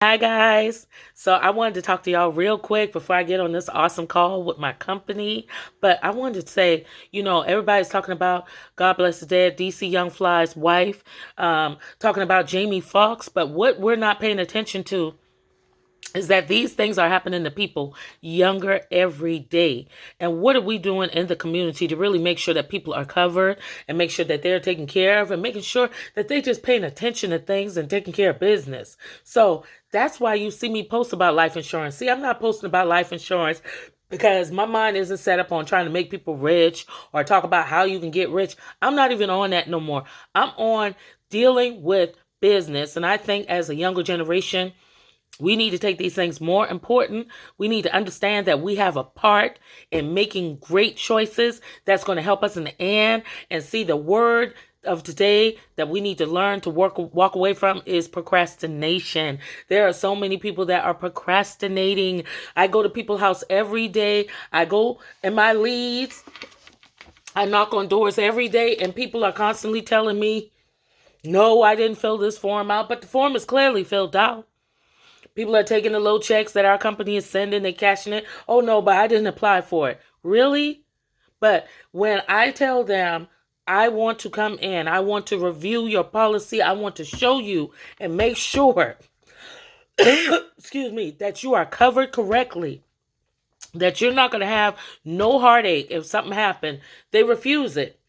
Hi, guys. So, I wanted to talk to y'all real quick before I get on this awesome call with my company. But I wanted to say, everybody's talking about God Bless the Dead, DC Young Fly's wife, talking about Jamie Foxx. But what we're not paying attention to is that these things are happening to people younger every day. And what are we doing in the community to really make sure that people are covered and make sure that they're taken care of and making sure that they just paying attention to things and taking care of business? So that's why you see me post about life insurance. See, I'm not posting about life insurance because my mind isn't set up on trying to make people rich or talk about how you can get rich. I'm not even on that no more. I'm on dealing with business. And I think as a younger generation, we need to take these things more important. We need to understand that we have a part in making great choices that's going to help us in the end, and see the word of today that we need to learn to walk away from is procrastination. There are so many people that are procrastinating. I go to people's house every day. I go in my leads. I knock on doors every day, and people are constantly telling me, no, I didn't fill this form out, but the form is clearly filled out. People are taking the low checks that our company is sending, they're cashing it. Oh no, but I didn't apply for it. Really? But when I tell them, I want to come in, I want to review your policy, I want to show you and make sure, excuse me, that you are covered correctly, that you're not going to have no heartache if something happened, they refuse it.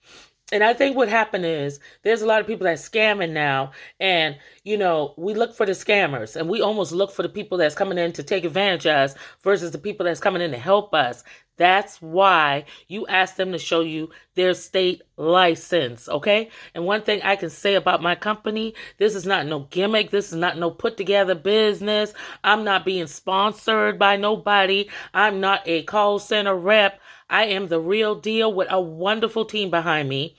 And I think what happened is there's a lot of people that's scamming now. And, we look for the scammers and we almost look for the people that's coming in to take advantage of us versus the people that's coming in to help us. That's why you ask them to show you their state license, okay? And one thing I can say about my company, this is not no gimmick. This is not no put together business. I'm not being sponsored by nobody. I'm not a call center rep. I am the real deal with a wonderful team behind me,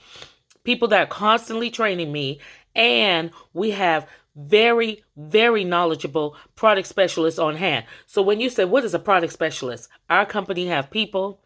people that are constantly training me, and we have very, very knowledgeable product specialists on hand. So when you say, what is a product specialist? Our company have people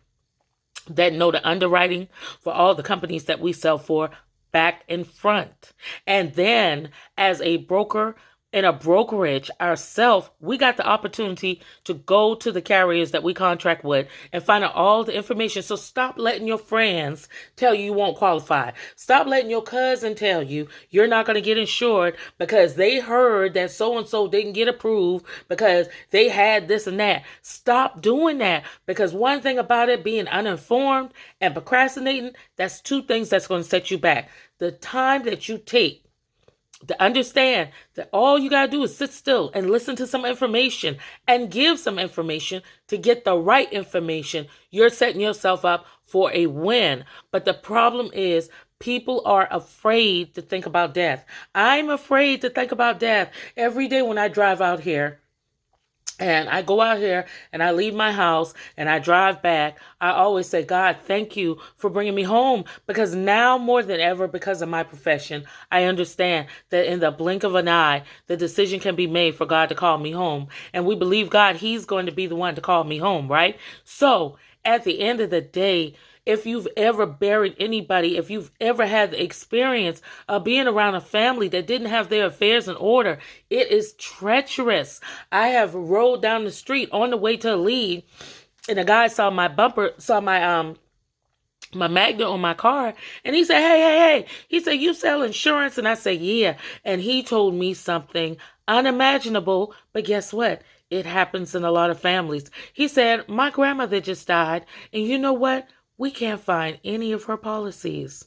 that know the underwriting for all the companies that we sell for back and front. And then as a broker, in a brokerage ourselves, we got the opportunity to go to the carriers that we contract with and find out all the information. So stop letting your friends tell you won't qualify. Stop letting your cousin tell you you're not going to get insured because they heard that so-and-so didn't get approved because they had this and that. Stop doing that, because one thing about it, being uninformed and procrastinating, that's two things that's going to set you back. The time that you take to understand that all you got to do is sit still and listen to some information and give some information to get the right information, you're setting yourself up for a win. But the problem is people are afraid to think about death. I'm afraid to think about death every day when I drive out here. And I go out here and I leave my house and I drive back. I always say, God, thank you for bringing me home, because now more than ever, because of my profession, I understand that in the blink of an eye, the decision can be made for God to call me home. And we believe God, he's going to be the one to call me home, right? So at the end of the day, if you've ever buried anybody, if you've ever had the experience of being around a family that didn't have their affairs in order, it is treacherous. I have rolled down the street on the way to a lead, and a guy saw my bumper, saw my magnet on my car, and he said, hey. He said, you sell insurance? And I said, yeah. And he told me something unimaginable, but guess what? It happens in a lot of families. He said, my grandmother just died, and you know what? We can't find any of her policies.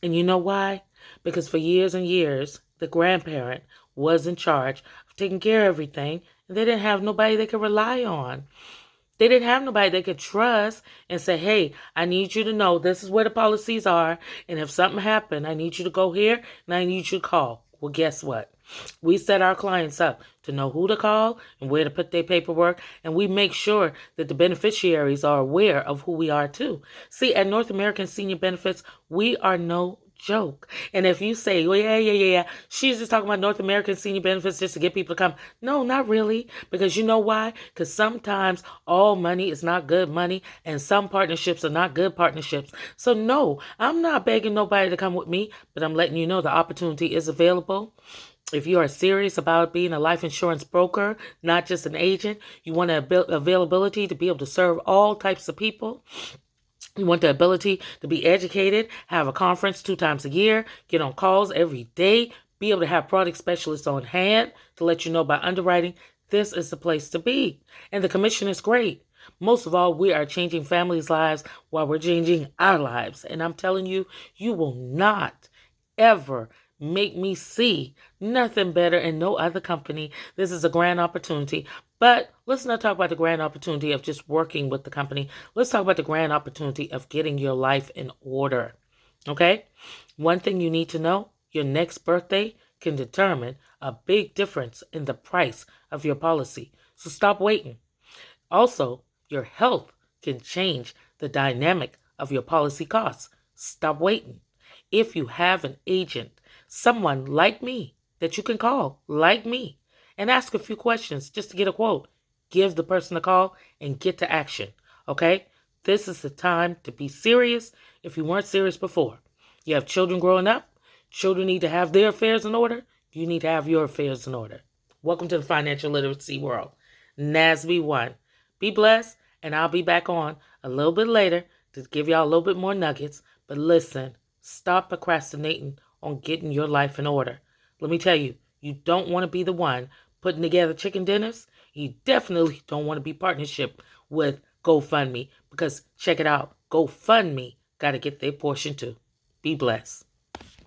And you know why? Because for years and years, the grandparent was in charge of taking care of everything, and they didn't have nobody they could rely on. They didn't have nobody they could trust and say, hey, I need you to know this is where the policies are, and if something happened, I need you to go here, and I need you to call. Well, guess what? We set our clients up to know who to call and where to put their paperwork, and we make sure that the beneficiaries are aware of who we are too. See, at North American Senior Benefits, we are no joke. And if you say, well, yeah, she's just talking about North American Senior Benefits just to get people to come. No, not really. Because you know why? Because sometimes all money is not good money, and some partnerships are not good partnerships. So no, I'm not begging nobody to come with me, but I'm letting you know the opportunity is available. If you are serious about being a life insurance broker, not just an agent, you want availability to be able to serve all types of people. You want the ability to be educated, have a conference 2 times a year, get on calls every day, be able to have product specialists on hand to let you know about underwriting. This is the place to be. And the commission is great. Most of all, we are changing families' lives while we're changing our lives. And I'm telling you, you will not ever make me see nothing better in no other company. This is a grand opportunity. But let's not talk about the grand opportunity of just working with the company. Let's talk about the grand opportunity of getting your life in order. Okay? One thing you need to know, your next birthday can determine a big difference in the price of your policy. So stop waiting. Also, your health can change the dynamic of your policy costs. Stop waiting. If you have an agent, someone like me that you can call, like me, and ask a few questions just to get a quote, give the person a call and get to action. Okay? This is the time to be serious if you weren't serious before. You have children growing up. Children need to have their affairs in order. You need to have your affairs in order. Welcome to the financial literacy world. NASB 1. Be blessed, and I'll be back on a little bit later to give y'all a little bit more nuggets. But listen, stop procrastinating on getting your life in order. Let me tell you, you don't want to be the one putting together chicken dinners. You definitely don't want to be partnership with GoFundMe, because check it out, GoFundMe got to get their portion too. Be blessed.